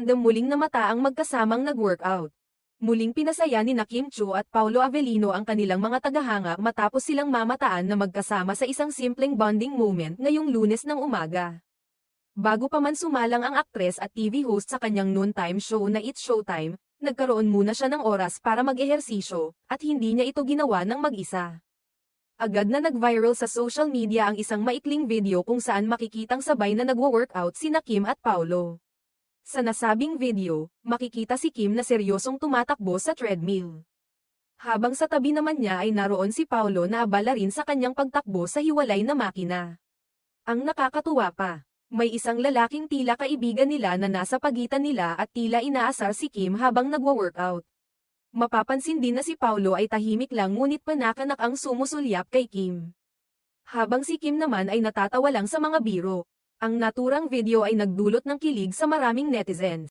tandem muling namata ang magkasamang nag-workout. Muling pinasaya ni Kim Chiu at Paulo Avellino ang kanilang mga tagahanga matapos silang mamataan na magkasama sa isang simpleng bonding moment ngayong Lunes ng umaga. Bago pa man sumalang ang aktres at TV host sa kanyang noontime show na It's Showtime, nagkaroon muna siya ng oras para mag-ehersisyo, at hindi niya ito ginawa ng mag-isa. Agad na nag-viral sa social media ang isang maikling video kung saan makikitang sabay na nagwo-workout sina Kim at Paulo. Sa nasabing video, makikita si Kim na seryosong tumatakbo sa treadmill. Habang sa tabi naman niya ay naroon si Paulo na abala rin sa kanyang pagtakbo sa hiwalay na makina. Ang nakakatuwa pa, may isang lalaking tila kaibigan nila na nasa pagitan nila at tila inaasar si Kim habang nagwo-workout. Mapapansin din na si Paulo ay tahimik lang ngunit panakanak ang sumusulyap kay Kim. Habang si Kim naman ay natatawa lang sa mga biro. Ang naturang video ay nagdulot ng kilig sa maraming netizens.